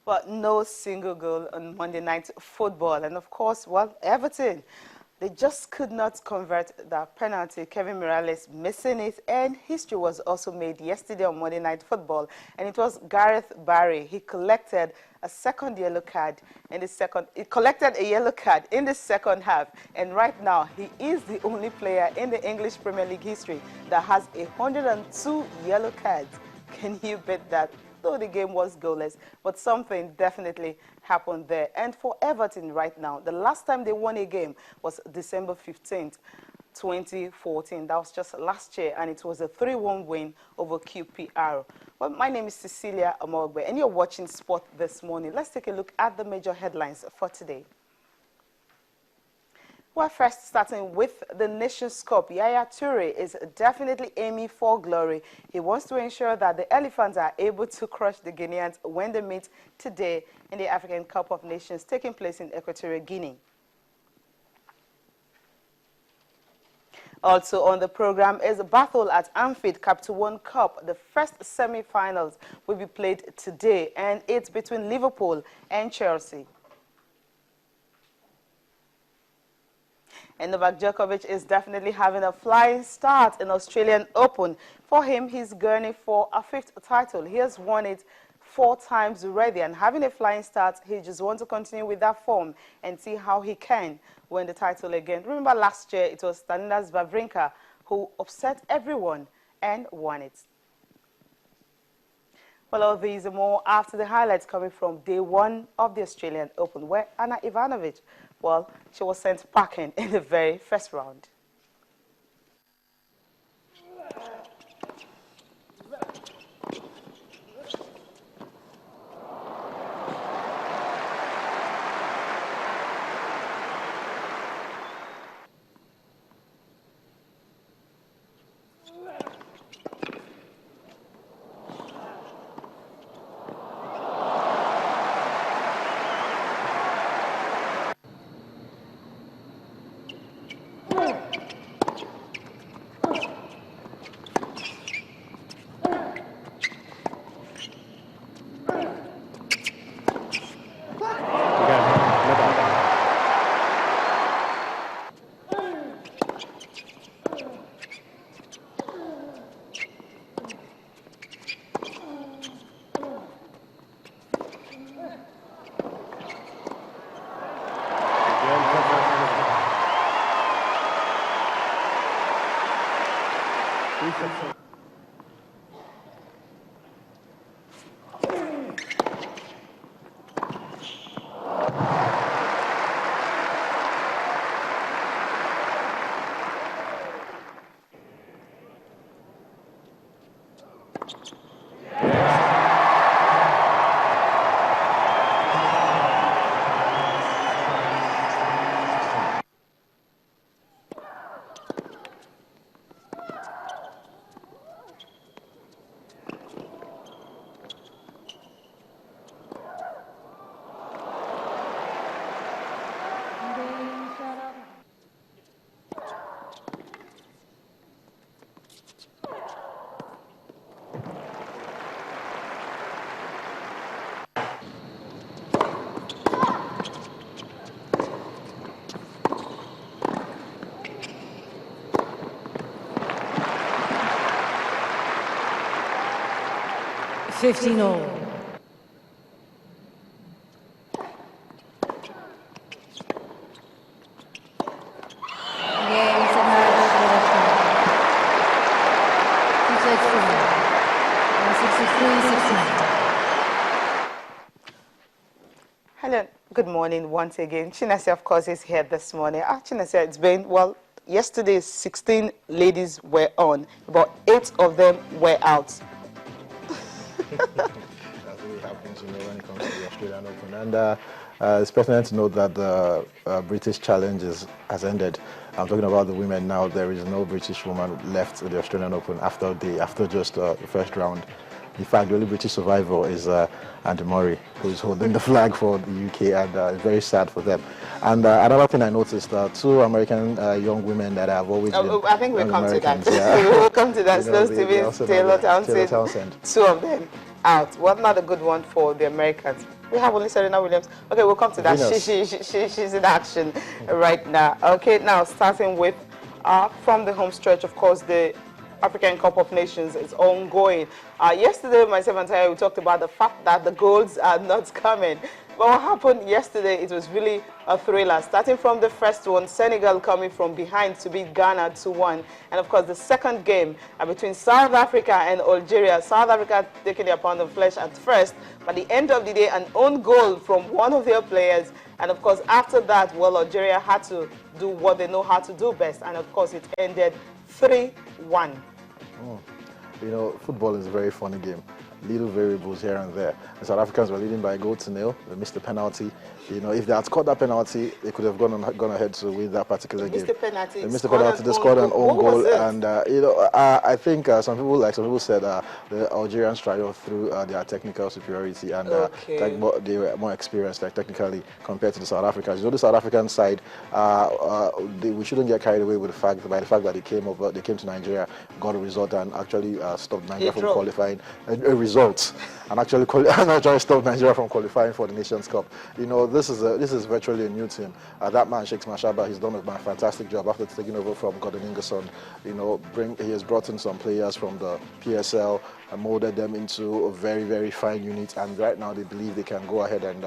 But no single goal on Monday Night Football. And of course, well, Everton, they just could not convert that penalty. Kevin Morales missing it, and history was also made yesterday on Monday Night Football. And it was Gareth Barry. He collected a second yellow card in the second. He collected a yellow card in the second half, and right now he is the only player in the English Premier League history that has 102 yellow cards. Can you bet that? Though the game was goalless, but something definitely happened there. And for Everton right now, the last time they won a game was December 15th, 2014. That was just last year, and it was a 3-1 win over QPR. Well, my name is Cecilia Amogbe, and you're watching Sport This Morning. Let's take a look at the major headlines for today. Well, first, starting with the Nations Cup, Yaya Toure is definitely aiming for glory. He wants to ensure that the Elephants are able to crush the Guineans when they meet today in the African Cup of Nations taking place in Equatorial Guinea. Also on the program is a battle at Anfield Capital One Cup. The first semi-finals will be played today, and it's between Liverpool and Chelsea. And Novak Djokovic is definitely having a flying start in Australian Open. For him, he's gurning for a 5th title. He has won it 4 times already, and having a flying start, he just wants to continue with that form and see how he can win the title again. Remember last year, it was Stanislas Wawrinka who upset everyone and won it. Well, all these and more after the highlights coming from day 1 of the Australian Open, where Anna Ivanovic, well, she was sent packing in the very first round. $15 all. Hello, good morning once again. Chinese, of course, is here this morning. Chinese, it's been, well, yesterday 16 ladies were on, about 8 of them were out. That's what happens, when it comes to the Australian Open. And it's pertinent to note that the British Challenge has ended. I'm talking about the women now. There is no British woman left in the Australian Open after just the first round. In fact, the only British survivor is Andy Murray, who is holding the flag for the UK, and it's very sad for them. And another thing I noticed, 2 American young women that have always been... I think we'll come to that. Yeah. We'll come to that. Slow Stevens, Taylor Townsend, 2 of them out. Well, not a good one for the Americans. We have only Serena Williams. Okay, we'll come to that. She's in action right now. Okay, now starting with from the home stretch, of course, the African Cup of Nations is ongoing. Yesterday, myself and Taya, we talked about the fact that the goals are not coming. But what happened yesterday, it was really a thriller. Starting from the first one, Senegal coming from behind to beat Ghana 2-1. And of course, the second game between South Africa and Algeria. South Africa taking their pound of flesh at first. By the end of the day, an own goal from one of their players. And of course, after that, well, Algeria had to do what they know how to do best. And of course, it ended 3-1. You know, football is a very funny game. Little variables here and there. The South Africans were leading by a goal to nil. They missed the penalty. You know, if they had scored that penalty, they could have gone ahead to win that particular game. They missed the penalty. They scored an own goal, and you know, I think some people said the Algerians triumphed through their technical superiority, and they were more experienced, technically, compared to the South Africans. You know, the South African side, we shouldn't get carried away with the fact that they came to Nigeria, got a result, and actually stopped Nigeria from qualifying. A result, and actually stopped Nigeria from qualifying for the Nations Cup. You know, this is virtually a new team. That man, Sheikh Mashaba, he's done a fantastic job after taking over from Gordon Ingerson. You know, he has brought in some players from the PSL and molded them into a very, very fine unit. And right now, they believe they can go ahead and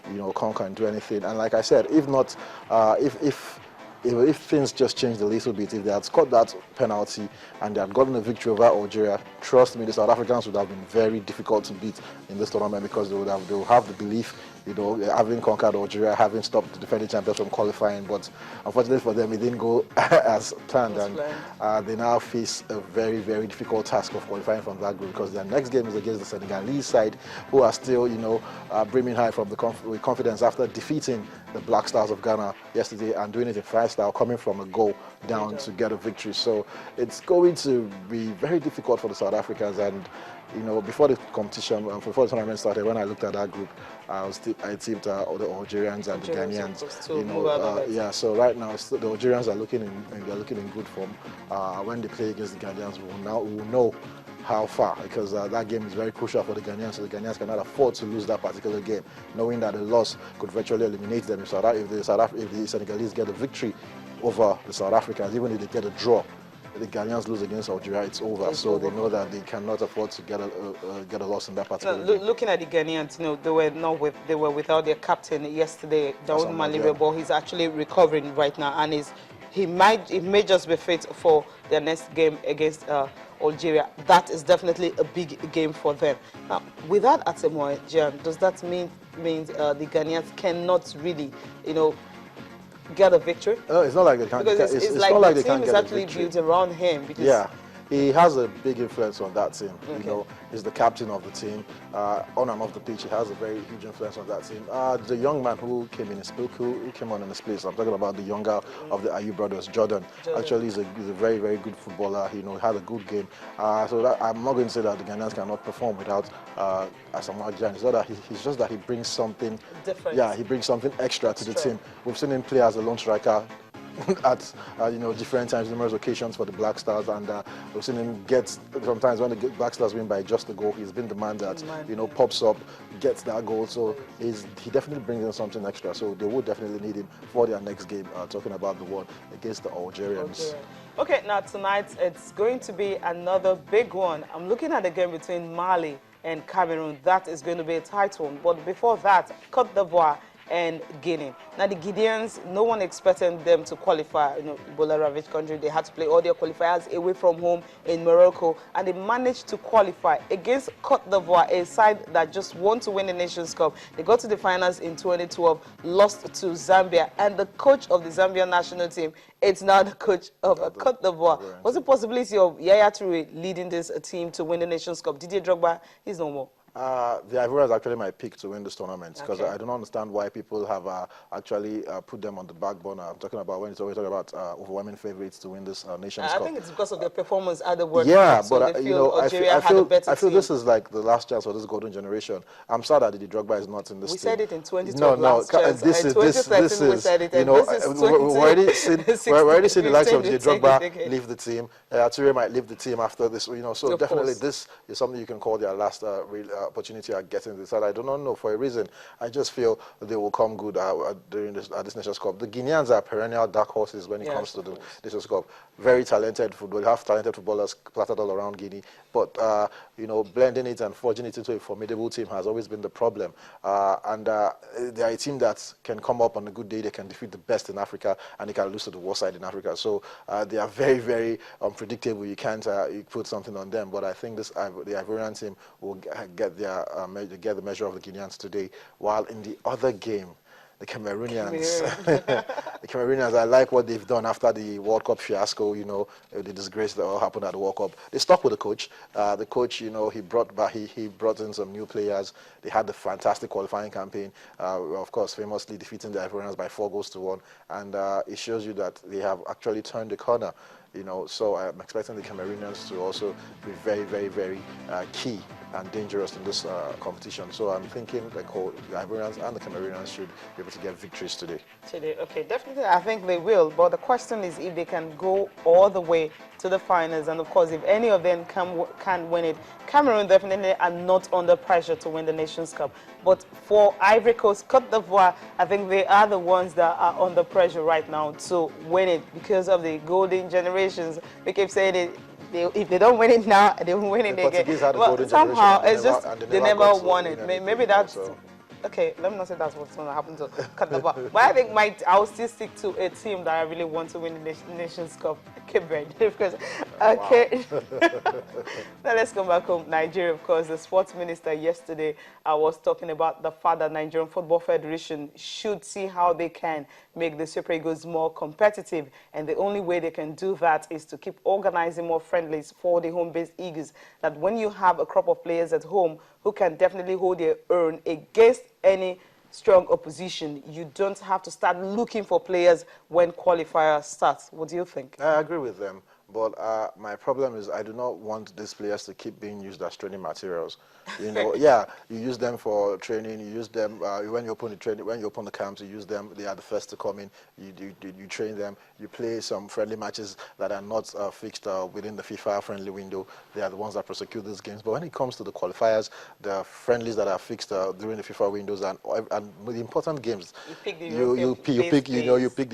you know, conquer and do anything. And like I said, if not, if things just changed a little bit, if they had scored that penalty and they had gotten a victory over Algeria, trust me, the South Africans would have been very difficult to beat in this tournament, because they will have the belief, you know, having conquered Algeria, having stopped the defending champions from qualifying. But unfortunately for them, it didn't go as planned, and they now face a very, very difficult task of qualifying from that group, because their next game is against the Senegalese side, who are still, you know, brimming high from with confidence after defeating the Black Stars of Ghana yesterday and doing it in freestyle, coming from a goal down to get a victory. So it's going to be very difficult for the South Africans. And you know, before the competition, before the tournament started, when I looked at that group, I tipped all the Algerians and the Ghanaians. You know, yeah. So right now, the Algerians are looking in good form. When they play against the Ghanaians, we will know how far, because that game is very crucial for the Ghanaians. So the Ghanaians cannot afford to lose that particular game, knowing that a loss could virtually eliminate them. If the Senegalese get a victory over the South Africans, even if they get a draw, the Ghanaians lose against Algeria, it's over. So they know that they cannot afford to get a loss in that particular game. Looking at the Ghanaians, you know, they were without their captain yesterday, Daoud Malire, but he's actually recovering right now, and he may just be fit for their next game against Algeria. That is definitely a big game for them. Now, without Atemoye Gyan, does that mean the Ghanaians cannot really, you know, get a victory? It's not like they can't. Because it's not like the they can't team is get a actually victory. built around him. Because yeah. He has a big influence on that team. You know, he's the captain of the team. On and off the pitch, he has a very huge influence on that team. The young man who came in his place, who came on in his place, I'm talking about the younger of the Ayew brothers, Jordan. Actually, he's a very, very good footballer. You know, he had a good game. So I'm not going to say that the Ghanaians cannot perform without Asamoah Gyan. It's not that he's just that he brings something different. Yeah, he brings something extra to the team. We've seen him play as a lone striker at you know, different times, numerous occasions for the Black Stars, and we've seen him get, sometimes when the Black Stars win by just a goal, he's been the man that, you know, pops up, gets that goal. So he definitely brings in something extra. So they would definitely need him for their next game, talking about the one against the Algerians. Okay, now tonight it's going to be another big one. I'm looking at the game between Mali and Cameroon. That is going to be a tight one. But before that, Côte d'Ivoire and Guinea. Now the Guineans, no one expected them to qualify. You know, Ebola-ravaged country, they had to play all their qualifiers away from home in Morocco, and they managed to qualify against Côte d'Ivoire, a side that just want to win the Nations Cup. They got to the finals in 2012, lost to Zambia, and the coach of the Zambian national team, it's now the coach of Côte d'Ivoire. What's the possibility of Yaya Toure leading this team to win the Nations Cup? Didier Drogba, he's no more. The Ivorians actually my pick to win this tournament, because I don't understand why people have actually put them on the back burner. I'm talking about when it's always talking about overwhelming favorites to win this Nations Cup. I think it's because of their performance at the World Cup. Yeah, so but you know, I feel this is like the last chance for this golden generation. I'm sad that Didier Drogba is not in this team. We said it in 2012. This is you know, we're already seeing the likes of Didier Drogba leave the team. Toure might leave the team after this. You know, so definitely this is something you can call their last opportunity at getting this. And I do not know for a reason. I just feel they will come good during this Nations Cup. The Guineans are perennial dark horses when it comes to the Nations Cup. Very talented football. They have talented footballers plattered all around Guinea. But, blending it and forging it into a formidable team has always been the problem. They are a team that can come up on a good day. They can defeat the best in Africa, and they can lose to the worst side in Africa. So they are very, very unpredictable. You can't put something on them. But I think the Ivorian team will get the measure of the Guineans today. While in the other game, the Cameroonians, the Cameroonians, I like what they've done after the World Cup fiasco, the disgrace that all happened at the World Cup. They stuck with the coach. The coach, he brought in some new players. They had the fantastic qualifying campaign, of course, famously defeating the Ivorians by 4-1. And it shows you that they have actually turned the corner. So I'm expecting the Cameroonians to also be very, very, very key and dangerous in this competition. So I'm thinking the Ivorians and the Cameroonians should be able to get victories today. Okay, definitely. I think they will. But the question is if they can go all the way to the finals, and of course, if any of them can win it. Cameroon definitely are not under pressure to win the Nations Cup. But for Ivory Coast, Côte d'Ivoire, I think they are the ones that are under pressure right now to win it because of the golden generations. We keep saying it. If they don't win it now, they won't win it again. Well, somehow, it's just they never won it. Maybe that's... Okay, let me not say that's what's going to happen to Côte d'Ivoire. But I think I'll still stick to a team that I really want to win the Nations Cup, Cape Verde. Because, okay. Now let's come back home. Nigeria, of course, the sports minister yesterday was talking about the fact that Nigerian Football Federation should see how they can make the Super Eagles more competitive. And the only way they can do that is to keep organizing more friendlies for the home-based Eagles. That when you have a crop of players at home who can definitely hold their own against any strong opposition, you don't have to start looking for players when qualifier starts. What do you think? I agree with them. But my problem is I do not want these players to keep being used as training materials. Yeah, you use them for training. You use them when you open the training, when you open the camps. You use them. They are the first to come in. You train them. You play some friendly matches that are not fixed within the FIFA friendly window. They are the ones that prosecute these games. But when it comes to the qualifiers, the friendlies that are fixed during the FIFA windows and the important games, you pick the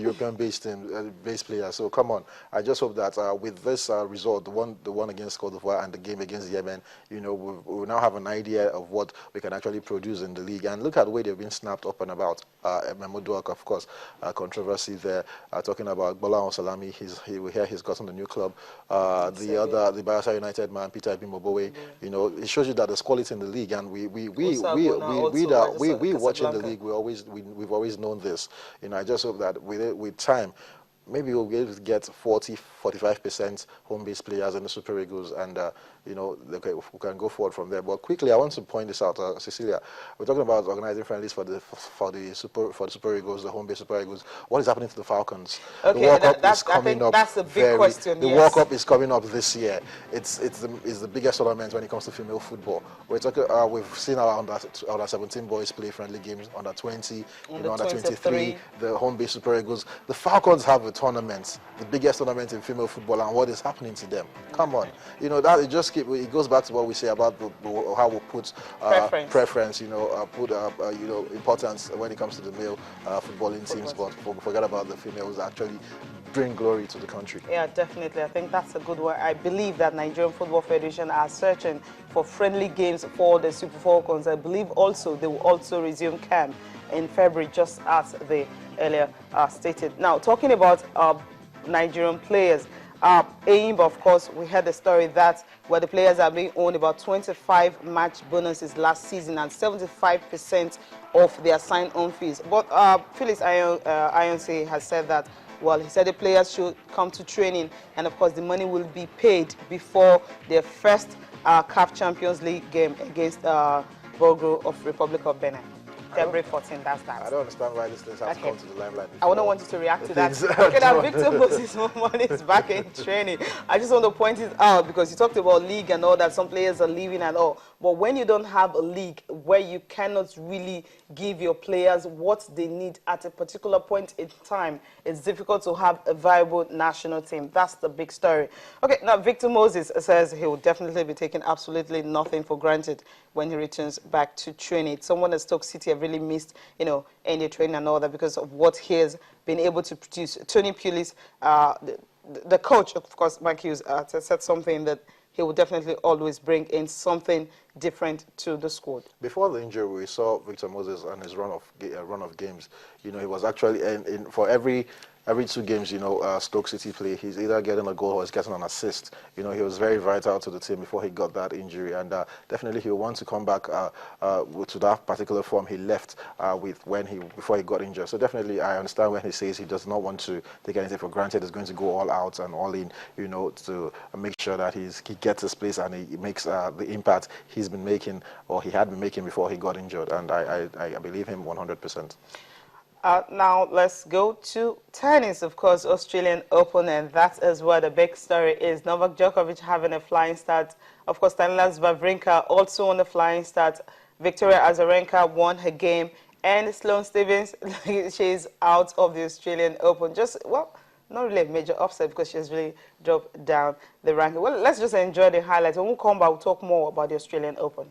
European-based players. So come on, I just hope that with this result, the one against Côte d'Ivoire and the game against Yemen, we now have an idea of what we can actually produce in the league. And look at the way they've been snapped up and about. Memoduak, of course, controversy there. Talking about Bola Onsalami, he's gotten a new club. The Bayelsa United man, Peter Ibimobowe, it shows you that there's quality in the league, and we watching the league, we've always known this. I just hope that with time, maybe we'll be able to get 40–45% home-based players in the Super Eagles, and we can go forward from there. But quickly, I want to point this out, Cecilia. We're talking about organizing friendlies for the Super Eagles, the home-based Super Eagles. What is happening to the Falcons? Okay, the World Cup is coming up. That's a big question. The World Cup is coming up this year. It's the biggest tournament when it comes to female football. We're talking. We've seen our under 17 boys play friendly games, under 20, under 23, the home-based Super Eagles. The Falcons have a tournament, the biggest tournament in female football, and what is happening to them? Come on, that it goes back to what we say about how we put preference, importance when it comes to the male footballing teams, but forget about the females actually bring glory to the country. Yeah, definitely. I think that's a good one. I believe that Nigerian Football Federation are searching for friendly games for the Super Falcons. I believe also they will also resume camp in February, just as they earlier stated. Now, talking about Nigerian players, AIMB, of course, we had the story that where the players are being owned about 25 match bonuses last season and 75% of their sign-on fees. But Felix Ayonse has said that, well, he said the players should come to training, and of course the money will be paid before their first CAF Champions League game against Borgo of Republic of Benin. February 14, that's I that. don't understand why these things have to Okay. come to the limelight. I wouldn't want you to react to that. Things Okay, now don't. Victor Moses Momoni is back in training. I just want to point it out because you talked about league and all that. Some players are leaving and all. But when you don't have a league where you cannot really give your players what they need at a particular point in time, it's difficult to have a viable national team. That's the big story. Okay, now Victor Moses says he will definitely be taking absolutely nothing for granted when he returns back to training. Someone at Stoke City have really missed, any training and all that because of what he has been able to produce. Tony Pulis, the coach, of course, Mike Hughes, said something that he will definitely always bring in something different to the squad. Before the injury, we saw Victor Moses on his run of games. He was actually for every 2 games, Stoke City play, he's either getting a goal or he's getting an assist. He was very vital to the team before he got that injury, and definitely he'll want to come back to that particular form he left before he got injured. So definitely, I understand when he says he does not want to take anything for granted. He's going to go all out and all in, to make sure that he gets his place and he makes the impact he's been making or he had been making before he got injured. And I believe him 100%. Now let's go to tennis, of course, Australian Open, and that is where the big story is. Novak Djokovic having a flying start. Of course, Stanislav Wawrinka also on a flying start. Victoria Azarenka won her game, and Sloane Stephens, she's out of the Australian Open. Not really a major upset because she's really dropped down the ranking. Well, let's just enjoy the highlights. When we come back, we'll talk more about the Australian Open.